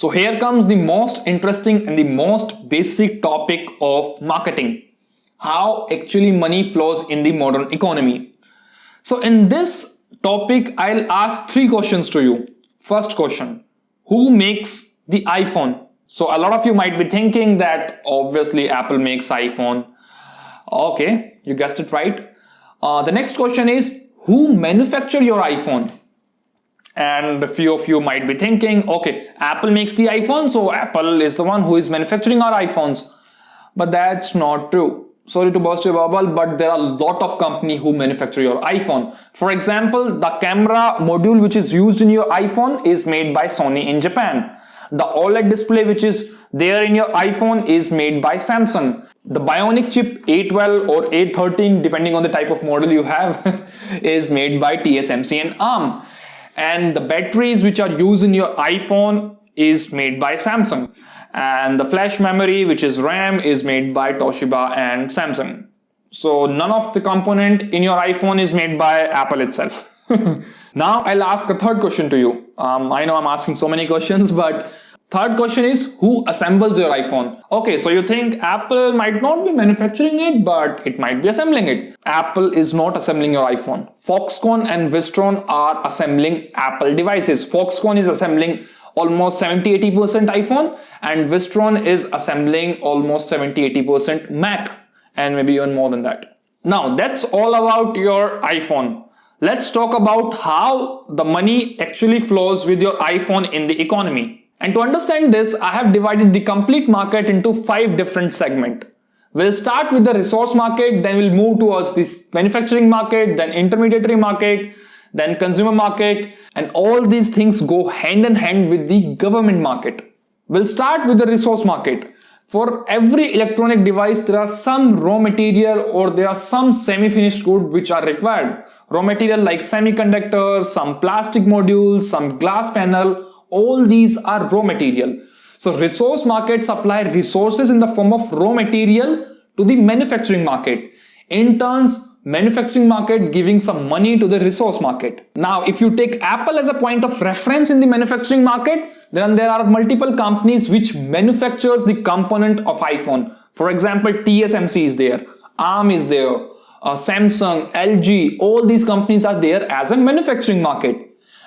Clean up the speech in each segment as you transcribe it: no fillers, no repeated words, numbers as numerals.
So here comes the most interesting and the most basic topic of marketing. How actually money flows in the modern economy. So in this topic, I'll ask three questions to you. First question, who makes the iPhone? So a lot of you might be thinking that obviously Apple makes iPhone. Okay, you guessed it right. The next question is, who manufacture your iPhone? And a few of you might be thinking, okay, Apple makes the iPhone, so Apple is the one who is manufacturing our iPhones. But that's not true. Sorry to burst your bubble, but there are a lot of companies who manufacture your iPhone. For example, the camera module which is used in your iPhone is made by Sony in Japan. The OLED display which is there in your iPhone is made by Samsung. The Bionic chip A12 or A13, depending on the type of model you have, is made by TSMC and ARM. And the batteries which are used in your iPhone is made by Samsung. And the flash memory, which is RAM, is made by Toshiba and Samsung. So none of the component in your iPhone is made by Apple itself. Now I'll ask a third question to you. I know I'm asking so many questions, but third question is, who assembles your iPhone? Okay, so you think Apple might not be manufacturing it, but it might be assembling it. Apple is not assembling your iPhone. Foxconn and Wistron are assembling Apple devices. Foxconn is assembling almost 70-80% iPhone, and Wistron is assembling almost 70-80% Mac, and maybe even more than that. Now that's all about your iPhone. Let's talk about how the money actually flows with your iPhone in the economy. And to understand this, I have divided the complete market into 5 different segments. We'll start with the resource market, then we'll move towards this manufacturing market, then intermediary market, then consumer market, and all these things go hand in hand with the government market. We'll start with the resource market. For every electronic device, there are some raw material or there are some semi-finished goods which are required. Raw material like semiconductors, some plastic modules, some glass panel, all these are raw material. So resource market supply resources in the form of raw material to the manufacturing market. In turns, manufacturing market giving some money to the resource market. Now, if you take Apple as a point of reference in the manufacturing market, then there are multiple companies which manufactures the component of iPhone. For example, TSMC is there, ARM is there, Samsung, LG, all these companies are there as a manufacturing market.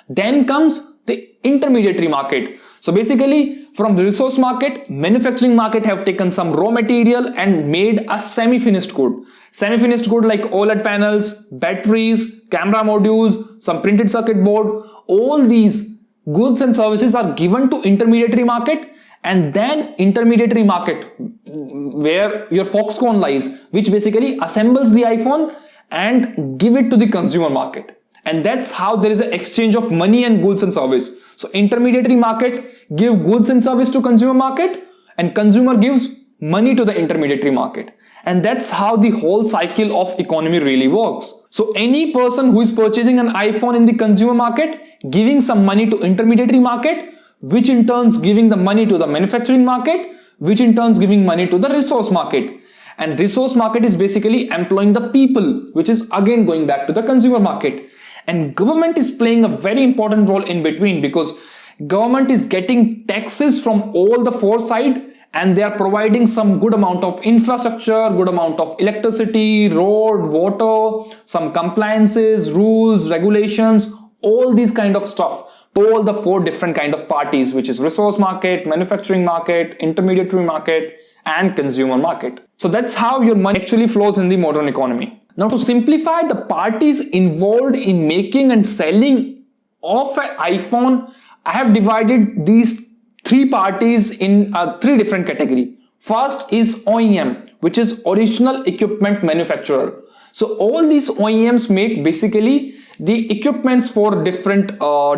Then comes the intermediary market. So basically, from the resource market, manufacturing market have taken some raw material and made a semi-finished good. Semi-finished good like OLED panels, batteries, camera modules, some printed circuit board, all these goods and services are given to intermediary market, and then intermediary market where your Foxconn lies, which basically assembles the iPhone and give it to the consumer market. And that's how there is an exchange of money and goods and service. So intermediary market give goods and service to consumer market, and consumer gives money to the intermediary market. And that's how the whole cycle of economy really works. So any person who is purchasing an iPhone in the consumer market, giving some money to intermediary market, which in turns giving the money to the manufacturing market, which in turns giving money to the resource market. And resource market is basically employing the people, which is again going back to the consumer market. And government is playing a very important role in between, because government is getting taxes from all the 4 sides, and they are providing some good amount of infrastructure, good amount of electricity, road, water, some compliances, rules, regulations, all these kind of stuff. All the 4 different kind of parties, which is resource market, manufacturing market, intermediary market, and consumer market. So that's how your money actually flows in the modern economy. Now, to simplify the parties involved in making and selling of an iPhone, I have divided these 3 parties in 3 different categories. First is OEM, which is original equipment manufacturer. So all these OEMs make basically the equipments for different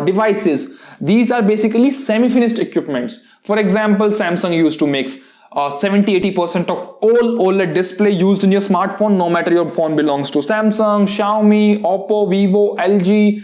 devices. These are basically semi-finished equipments. For example, Samsung used to make 70-80% of all OLED display used in your smartphone, no matter your phone belongs to Samsung, Xiaomi, Oppo, Vivo, LG,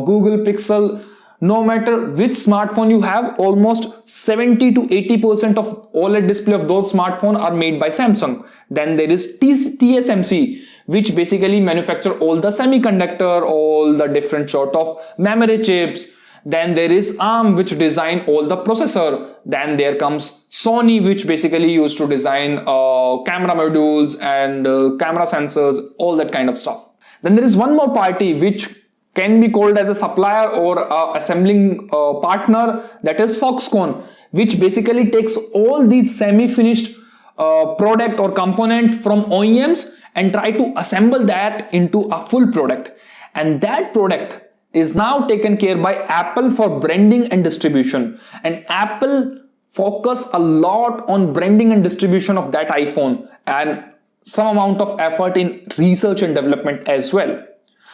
Google Pixel. No matter which smartphone you have, almost 70-80% of OLED display of those smartphones are made by Samsung. Then there is TSMC, which basically manufacture all the semiconductor, all the different sort of memory chips. Then there is ARM, which design all the processor. Then there comes Sony, which basically used to design camera modules and camera sensors, all that kind of stuff. Then there is one more party which can be called as a supplier or assembling partner, that is Foxconn, which basically takes all these semi-finished product or component from OEMs and try to assemble that into a full product. And that product is now taken care by Apple for branding and distribution. And Apple focus a lot on branding and distribution of that iPhone, and some amount of effort in research and development as well.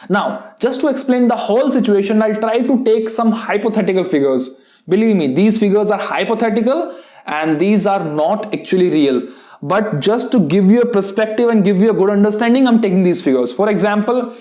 Now, just to explain the whole situation, I'll try to take some hypothetical figures. Believe me, these figures are hypothetical and these are not actually real. But just to give you a perspective and give you a good understanding, I'm taking these figures. For example,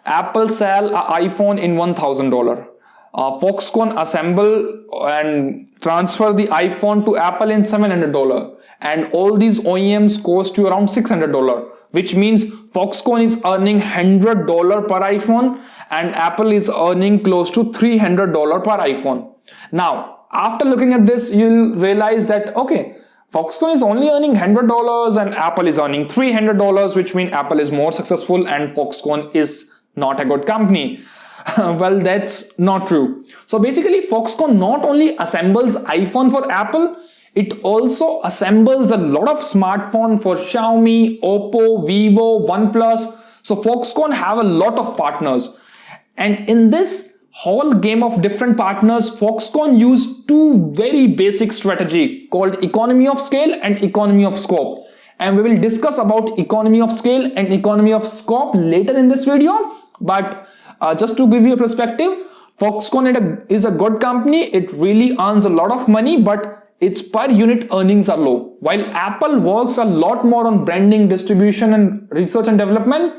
Apple sell an iPhone in $1,000. Foxconn assemble and transfer the iPhone to Apple in $700. And all these OEMs cost you around $600, which means Foxconn is earning $100 per iPhone and Apple is earning close to $300 per iPhone. Now, after looking at this, you'll realize that, okay, Foxconn is only earning $100 and Apple is earning $300, which means Apple is more successful and Foxconn is not a good company. Well, that's not true. So basically, Foxconn not only assembles iPhone for Apple, it also assembles a lot of smartphone for Xiaomi, Oppo, Vivo, OnePlus. So Foxconn have a lot of partners. And in this whole game of different partners, Foxconn used two very basic strategy called economy of scale and economy of scope. And we will discuss about economy of scale and economy of scope later in this video. But just to give you a perspective, Foxconn is a good company. It really earns a lot of money, but its per unit earnings are low. While Apple works a lot more on branding, distribution and research and development,